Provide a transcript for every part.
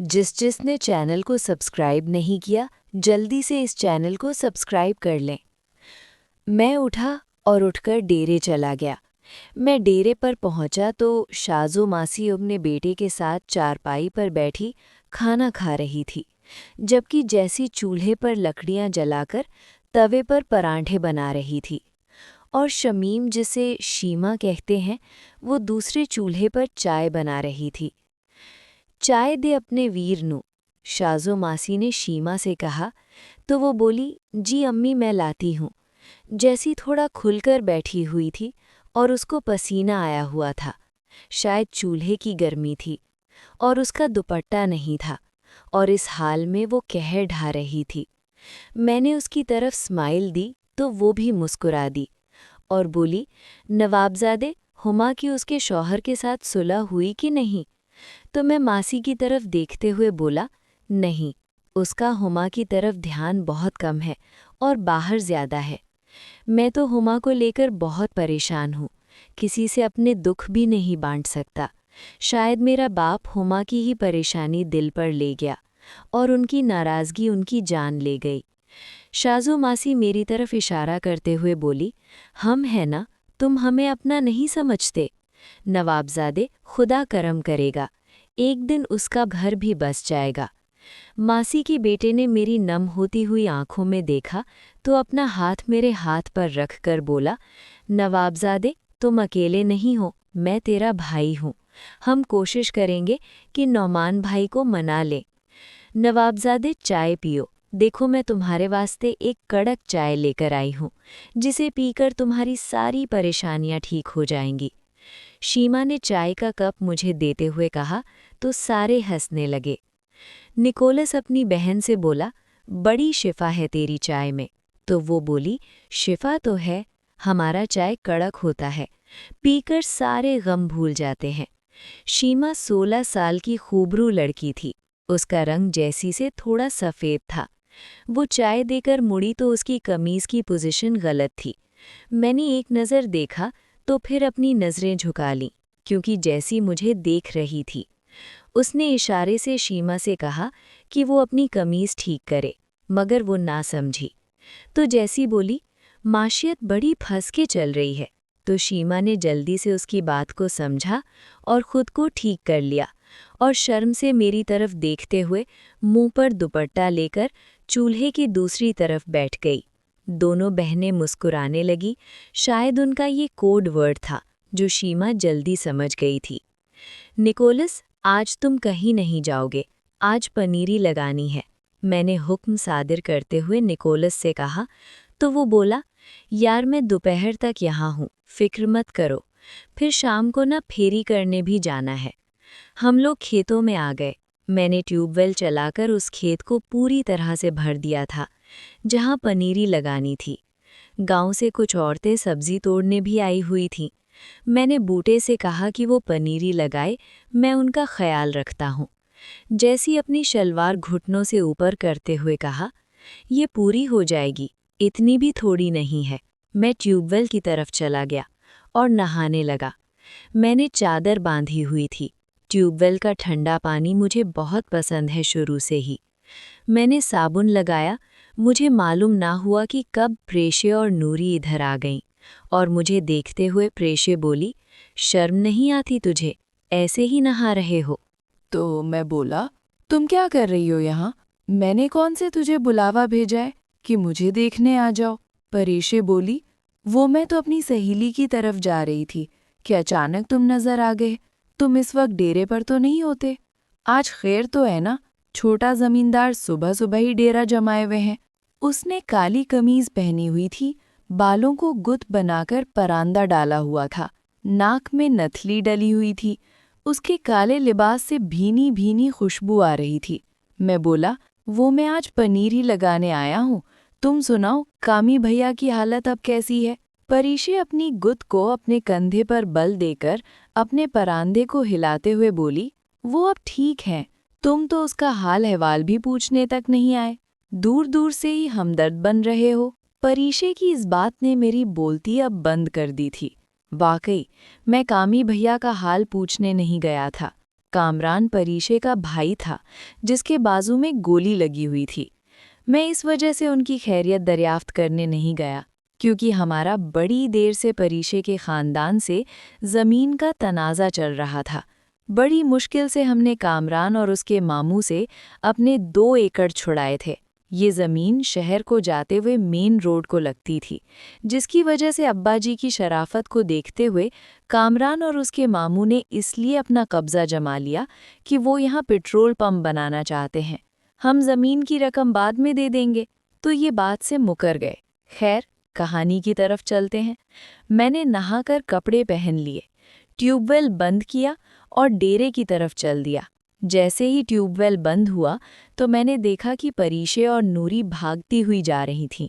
जिसने चैनल को सब्सक्राइब नहीं किया, जल्दी से इस चैनल को सब्सक्राइब कर लें। मैं उठा और उठकर डेरे चला गया। मैं डेरे पर पहुंचा तो शाजो मासी अपने बेटे के साथ चारपाई पर बैठी खाना खा रही थी, जबकि जैसी चूल्हे पर लकड़ियां जलाकर तवे पर परांठे बना रही थी। और शमीम, जिसे शीमा कहते हैं, वो दूसरे चूल्हे पर चाय बना रही थी। चाय दे अपने वीर नू, शाजो मासी ने शीमा से कहा, तो वो बोली, जी अम्मी मैं लाती हूँ। जैसी थोड़ा खुलकर बैठी हुई थी और उसको पसीना आया हुआ था। शायद चूल्हे की गर्मी थी और उसका दुपट्टा नहीं था, और इस हाल में वो कहर ढा रही थी। मैंने उसकी तरफ स्माइल दी तो वो भी मुस्कुरा दी और बोली, नवाबजादे, हुमा की उसके शौहर के साथ सुलह हुई कि नहीं? तो मैं मासी की तरफ देखते हुए बोला, नहीं, उसका हुमा की तरफ ध्यान बहुत कम है और बाहर ज्यादा है। मैं तो हुमा को लेकर बहुत परेशान हूँ, किसी से अपने दुख भी नहीं बांट सकता। शायद मेरा बाप हुमा की ही परेशानी दिल पर ले गया और उनकी नाराज़गी उनकी जान ले गई। शाजू मासी मेरी तरफ इशारा करते हुए बोली, हम है ना, तुम हमें अपना नहीं समझते। नवाबजादे, खुदा करम करेगा, एक दिन उसका घर भी बस जाएगा। मासी के बेटे ने मेरी नम होती हुई आंखों में देखा तो अपना हाथ मेरे हाथ पर रख कर बोला, नवाबजादे, तुम अकेले नहीं हो, मैं तेरा भाई हूँ। हम कोशिश करेंगे कि नौमान भाई को मना लें। नवाबजादे, चाय पियो। देखो, मैं तुम्हारे वास्ते एक कड़क चाय लेकर आई हूँ, जिसे पीकर तुम्हारी सारी परेशानियाँ ठीक हो जाएंगी। शीमा ने चाय का कप मुझे देते हुए कहा तो सारे हंसने लगे। निकोलस अपनी बहन से बोला, बड़ी शिफा है तेरी चाय में। तो वो बोली, शिफा तो है, हमारा चाय कड़क होता है, पीकर सारे गम भूल जाते हैं। शीमा 16 साल की खूबरू लड़की थी, उसका रंग जैसी से थोड़ा सफ़ेद था। वो चाय देकर मुड़ी तो उसकी कमीज़ की पोजीशन गलत थी। मैंने एक नज़र देखा तो फिर अपनी नज़रें झुका लीं, क्योंकि जैसी मुझे देख रही थी। उसने इशारे से शीमा से कहा कि वो अपनी कमीज़ ठीक करे, मगर वो ना समझी। तो जैसी बोली, माशियत बड़ी फंस के चल रही है। तो शीमा ने जल्दी से उसकी बात को समझा और ख़ुद को ठीक कर लिया और शर्म से मेरी तरफ देखते हुए मुंह पर दुपट्टा लेकर चूल्हे की दूसरी तरफ बैठ गई। दोनों बहनें मुस्कुराने लगी। शायद उनका ये कोड वर्ड था जो शीमा जल्दी समझ गई थी। निकोलस, आज तुम कहीं नहीं जाओगे, आज पनीरी लगानी है, मैंने हुक्म सादिर करते हुए निकोलस से कहा। तो वो बोला, यार मैं दोपहर तक यहाँ हूँ, फिक्र मत करो, फिर शाम को ना फेरी करने भी जाना है। हम लोग खेतों में आ गए। मैंने ट्यूबवेल चलाकर उस खेत को पूरी तरह से भर दिया था जहाँ पनीरी लगानी थी। गांव से कुछ औरतें सब्जी तोड़ने भी आई हुई थीं। मैंने बूटे से कहा कि वो पनीरी लगाए, मैं उनका ख्याल रखता हूँ। जैसी अपनी शलवार घुटनों से ऊपर करते हुए कहा, ये पूरी हो जाएगी, इतनी भी थोड़ी नहीं है। मैं ट्यूबवेल की तरफ चला गया और नहाने लगा। मैंने चादर बांधी हुई थी। ट्यूबवेल का ठंडा पानी मुझे बहुत पसंद है शुरू से ही। मैंने साबुन लगाया। मुझे मालूम ना हुआ कि कब प्रेशे और नूरी इधर आ गईं और मुझे देखते हुए प्रेशे बोली, शर्म नहीं आती तुझे, ऐसे ही नहा रहे हो? तो मैं बोला, तुम क्या कर रही हो यहाँ? मैंने कौन से तुझे बुलावा भेजा है कि मुझे देखने आ जाओ? परेशे बोली, वो मैं तो अपनी सहेली की तरफ जा रही थी कि अचानक तुम नजर आ गए। तुम इस वक्त डेरे पर तो नहीं होते? आज खैर तो है ना? छोटा जमींदार सुबह सुबह ही डेरा जमाए हुए हैं। उसने काली कमीज पहनी हुई थी, बालों को गुत बनाकर परांदा डाला हुआ था, नाक में नथली डली हुई थी। उसके काले लिबास से भीनी भीनी खुशबू आ रही थी। मैं बोला, वो मैं आज पनीर ही लगाने आया हूँ। तुम सुनाओ, कामी भैया की हालत अब कैसी है? परीशे अपनी गुत को अपने कंधे पर बल देकर अपने परांदे को हिलाते हुए बोली, वो अब ठीक हैं। तुम तो उसका हाल अहवाल भी पूछने तक नहीं आए, दूर दूर से ही हमदर्द बन रहे हो। परीशे की इस बात ने मेरी बोलती अब बंद कर दी थी। वाकई मैं कामी भैया का हाल पूछने नहीं गया था, कामरान परीशे का भाई था, जिसके बाजू में गोली लगी हुई थी। मैं इस वजह से उनकी खैरियत दरियाफ्त करने नहीं गया, क्योंकि हमारा बड़ी देर से परीशे के ख़ानदान से ज़मीन का तनाज़ा चल रहा था। बड़ी मुश्किल से हमने कामरान और उसके मामू से अपने 2 एकड़ छुड़ाए थे। ये ज़मीन शहर को जाते हुए मेन रोड को लगती थी, जिसकी वजह से अब्बाजी की शराफत को देखते हुए कामरान और उसके मामू ने इसलिए अपना कब्ज़ा जमा लिया कि वो यहाँ पेट्रोल पंप बनाना चाहते हैं। हम ज़मीन की रकम बाद में दे देंगे, तो ये बात से मुकर गए। खैर, कहानी की तरफ चलते हैं। मैंने नहाकर कपड़े पहन लिए, ट्यूबवेल बंद किया और डेरे की तरफ चल दिया। जैसे ही ट्यूबवेल बंद हुआ तो मैंने देखा कि परीशे और नूरी भागती हुई जा रही थीं।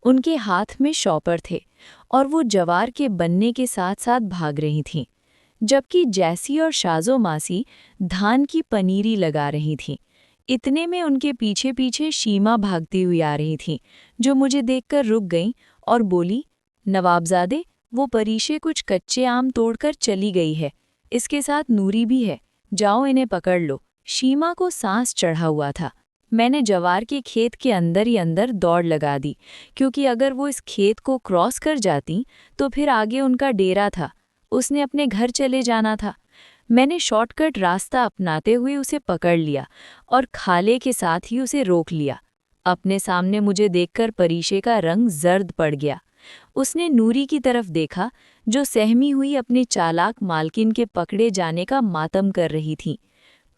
उनके हाथ में शॉपर थे और वो जवार के बनने के साथ साथ भाग रही थीं, जबकि जैसी और शाजो मासी धान की पनीरी लगा रही थीं। इतने में उनके पीछे पीछे शीमा भागती हुई आ रही थीं, जो मुझे देखकर रुक गईं और बोली, नवाबजादे, वो परीशे कुछ कच्चे आम तोड़कर चली गई है, इसके साथ नूरी भी है, जाओ इन्हें पकड़ लो। शीमा को सांस चढ़ा हुआ था। मैंने जवार के खेत के अंदर ही अंदर दौड़ लगा दी, क्योंकि अगर वो इस खेत को क्रॉस कर जाती तो फिर आगे उनका डेरा था, उसने अपने घर चले जाना था। मैंने शॉर्टकट रास्ता अपनाते हुए उसे पकड़ लिया और खाले के साथ ही उसे रोक लिया। अपने सामने मुझे देखकर परीशे का रंग जर्द पड़ गया। उसने नूरी की तरफ देखा, जो सहमी हुई अपने चालाक मालकिन के पकड़े जाने का मातम कर रही थी।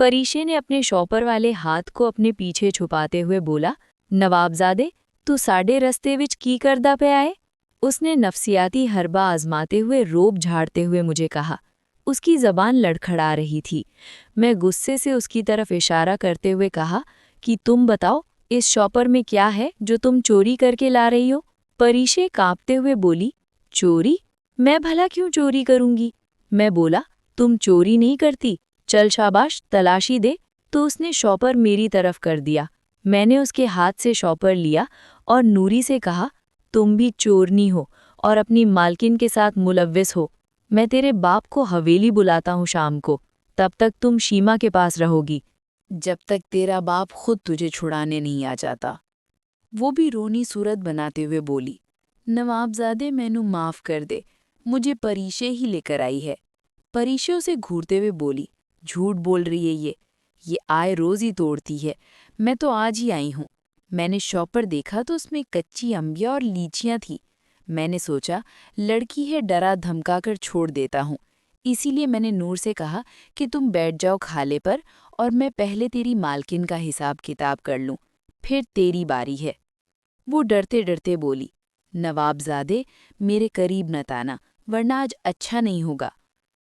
परीशे ने अपने शॉपर वाले हाथ को अपने पीछे छुपाते हुए बोला, नवाबजादे, तू साडे रस्ते विच की करदा पे आए? उसने नफसियाती हरबा आजमाते हुए रोब झाड़ते हुए मुझे कहा। उसकी जबान लड़खड़ा रही थी। मैं गुस्से से उसकी तरफ इशारा करते हुए कहा कि तुम बताओ, इस शॉपर में क्या है जो तुम चोरी करके ला रही हो? परीशे कांपते हुए बोली, चोरी? मैं भला क्यों चोरी करूंगी? मैं बोला, तुम चोरी नहीं करती, चल शाबाश तलाशी दे। तो उसने शॉपर मेरी तरफ कर दिया। मैंने उसके हाथ से शॉपर लिया और नूरी से कहा, तुम भी चोरनी हो और अपनी मालकिन के साथ मुलव्विस हो। मैं तेरे बाप को हवेली बुलाता हूँ शाम को, तब तक तुम शीमा के पास रहोगी, जब तक तेरा बाप खुद तुझे छुड़ाने नहीं आ जाता। वो भी रोनी सूरत बनाते हुए बोली, नवाबजादे, मैनू माफ़ कर दे, मुझे परीशे ही लेकर आई है। परीशे उसे घूरते हुए बोली, झूठ बोल रही है ये आए रोज़ ही तोड़ती है, मैं तो आज ही आई हूँ। मैंने शॉपर देखा तो उसमें कच्ची अंबिया और लीचियाँ थी। मैंने सोचा लड़की है, डरा धमका कर छोड़ देता हूँ। इसीलिए मैंने नूर से कहा कि तुम बैठ जाओ खाले पर और मैं पहले तेरी मालकिन का हिसाब किताब कर लूँ, फिर तेरी बारी है। वो डरते डरते बोली, नवाबजादे, मेरे करीब न ताना, वरना आज अच्छा नहीं होगा।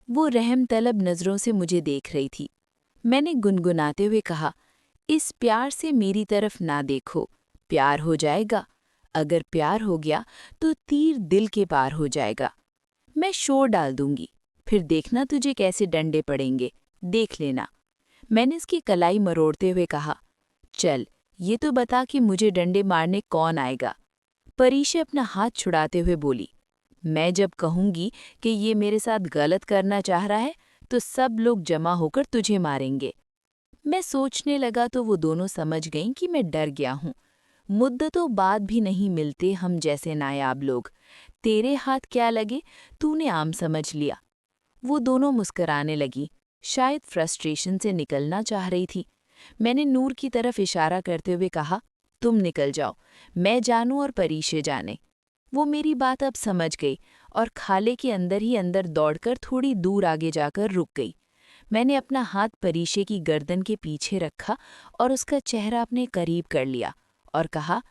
वो रहम तलब नज़रों से मुझे देख रही थी। मैंने गुनगुनाते हुए कहा, इस प्यार से मेरी तरफ ना देखो, प्यार हो जाएगा। अगर प्यार हो गया तो तीर दिल के पार हो जाएगा। मैं शोर डाल दूंगी, फिर देखना तुझे कैसे डंडे पड़ेंगे, देख लेना। मैंने उसकी कलाई मरोड़ते हुए कहा, चल ये तो बता कि मुझे डंडे मारने कौन आएगा। परीशे अपना हाथ छुड़ाते हुए बोली, मैं जब कहूंगी कि ये मेरे साथ गलत करना चाह रहा है तो सब लोग जमा होकर तुझे मारेंगे। मैं सोचने लगा तो वो दोनों समझ गईं कि मैं डर गया हूँ। मुद्दतों बाद भी नहीं मिलते हम जैसे नायाब लोग। तेरे हाथ क्या लगे, तूने आम समझ लिया। वो दोनों मुस्कराने लगी, शायद फ्रस्ट्रेशन से निकलना चाह रही थी। मैंने नूर की तरफ इशारा करते हुए कहा, तुम निकल जाओ, मैं जानूं और परीशे जाने। वो मेरी बात अब समझ गई और खाले के अंदर ही अंदर दौड़कर थोड़ी दूर आगे जाकर रुक गई। मैंने अपना हाथ परीशे की गर्दन के पीछे रखा और उसका चेहरा अपने करीब कर लिया और कहा,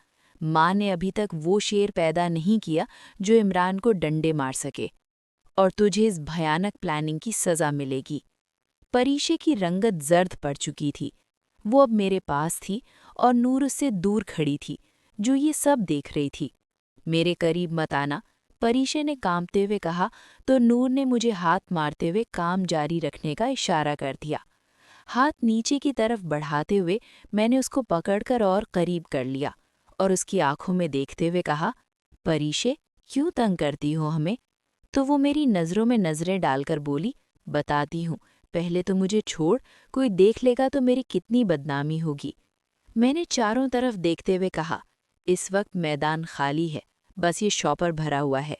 माँ ने अभी तक वो शेर पैदा नहीं किया जो इमरान को डंडे मार सके, और तुझे इस भयानक प्लानिंग की सज़ा मिलेगी। परीशे की रंगत जर्द पड़ चुकी थी। वो अब मेरे पास थी और नूर उससे दूर खड़ी थी, जो ये सब देख रही थी। मेरे करीब मत आना, परीशे ने कांपते हुए कहा तो नूर ने मुझे हाथ मारते हुए काम जारी रखने का इशारा कर दिया। हाथ नीचे की तरफ बढ़ाते हुए मैंने उसको पकड़कर और करीब कर लिया और उसकी आंखों में देखते हुए कहा, परीशे, क्यों तंग करती हो हमें? तो वो मेरी नज़रों में नज़रें डालकर बोली, बताती हूँ, पहले तो मुझे छोड़, कोई देख लेगा तो मेरी कितनी बदनामी होगी। मैंने चारों तरफ देखते हुए कहा, इस वक्त मैदान खाली है, बस ये शॉपर भरा हुआ है।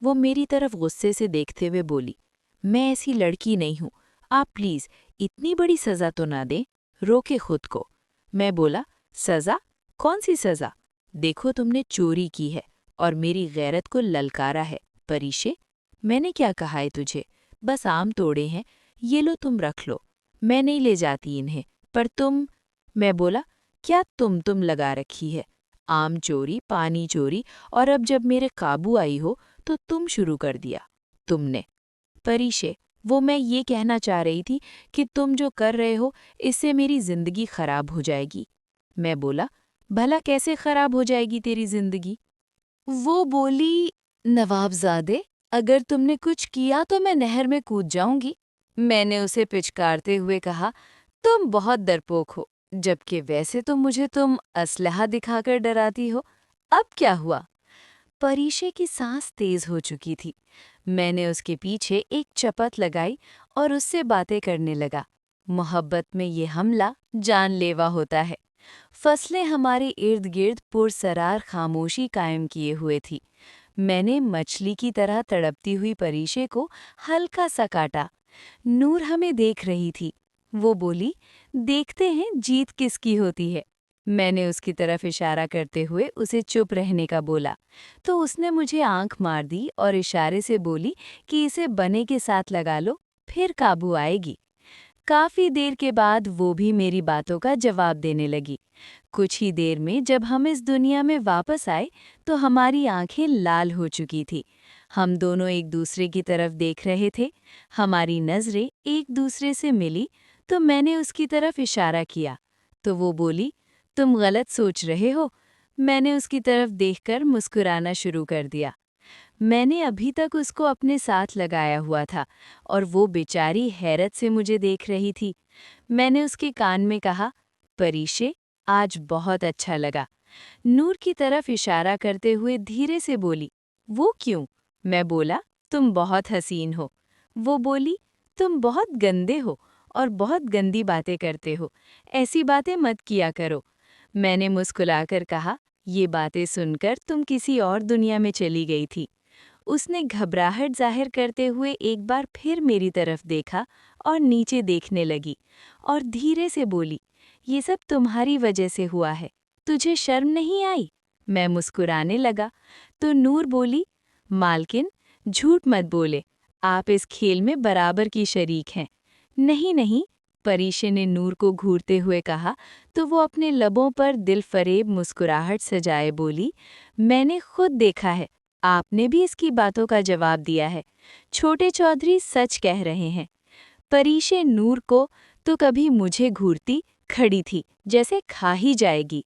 वो मेरी तरफ गुस्से से देखते हुए बोली, मैं ऐसी लड़की नहीं हूँ, आप प्लीज़ इतनी बड़ी सज़ा तो ना दें, रोके खुद को। मैं बोला, सज़ा? कौन सी सज़ा? देखो तुमने चोरी की है और मेरी गैरत को ललकारा है। परीशे, मैंने क्या कहा है तुझे? बस आम तोड़े हैं, ये लो तुम रख लो, मैं नहीं ले जाती इन्हें, पर तुम। मैं बोला, क्या तुम लगा रखी है? आम चोरी, पानी चोरी, और अब जब मेरे काबू आई हो तो तुम शुरू कर दिया। तुमने। परीशे, वो मैं ये कहना चाह रही थी कि तुम जो कर रहे हो इससे मेरी जिंदगी खराब हो जाएगी। मैं बोला, भला कैसे खराब हो जाएगी तेरी जिंदगी? वो बोली, नवाबजादे, अगर तुमने कुछ किया तो मैं नहर में कूद जाऊंगी। मैंने उसे पिचकारते हुए कहा, तुम बहुत डरपोक हो, जबकि वैसे तो मुझे तुम असलहा दिखाकर डराती हो। अब क्या हुआ? परीशे की सांस तेज हो चुकी थी। मैंने उसके पीछे एक चपत लगाई और उससे बातें करने लगा। मोहब्बत में ये हमला जानलेवा होता है। फसलें हमारे इर्द गिर्द पुरसरार खामोशी कायम किए हुए थी। मैंने मछली की तरह तड़पती हुई परीशे को हल्का सा काटा। नूर हमें देख रही थी। वो बोली, देखते हैं जीत किसकी होती है। मैंने उसकी तरफ इशारा करते हुए उसे चुप रहने का बोला, तो उसने मुझे आंख मार दी और इशारे से बोली कि इसे बने के साथ लगा लो, फिर काबू आएगी। काफी देर के बाद वो भी मेरी बातों का जवाब देने लगी। कुछ ही देर में जब हम इस दुनिया में वापस आए तो हमारी आंखें लाल हो चुकी थी। हम दोनों एक दूसरे की तरफ देख रहे थे। हमारी नजरें एक दूसरे से मिली तो मैंने उसकी तरफ इशारा किया, तो वो बोली, तुम गलत सोच रहे हो। मैंने उसकी तरफ देखकर मुस्कुराना शुरू कर दिया। मैंने अभी तक उसको अपने साथ लगाया हुआ था और वो बेचारी हैरत से मुझे देख रही थी। मैंने उसके कान में कहा, परीशे, आज बहुत अच्छा लगा। नूर की तरफ इशारा करते हुए धीरे से बोली, वो क्यों? मैं बोला, तुम बहुत हसीन हो। वो बोली, तुम बहुत गंदे हो और बहुत गंदी बातें करते हो, ऐसी बातें मत किया करो। मैंने मुस्कुराकर कहा, ये बातें सुनकर तुम किसी और दुनिया में चली गई थी। उसने घबराहट जाहिर करते हुए एक बार फिर मेरी तरफ देखा और नीचे देखने लगी और धीरे से बोली, ये सब तुम्हारी वजह से हुआ है, तुझे शर्म नहीं आई? मैं मुस्कुराने लगा तो नूर बोली, मालकिन, झूठ मत बोले, आप इस खेल में बराबर की शरीक हैं। नहीं नहीं, परीशे ने नूर को घूरते हुए कहा तो वो अपने लबों पर दिलफरेब मुस्कुराहट सजाए बोली, मैंने खुद देखा है, आपने भी इसकी बातों का जवाब दिया है। छोटे चौधरी सच कह रहे हैं। परीशे नूर को तो कभी मुझे घूरती खड़ी थी, जैसे खा ही जाएगी।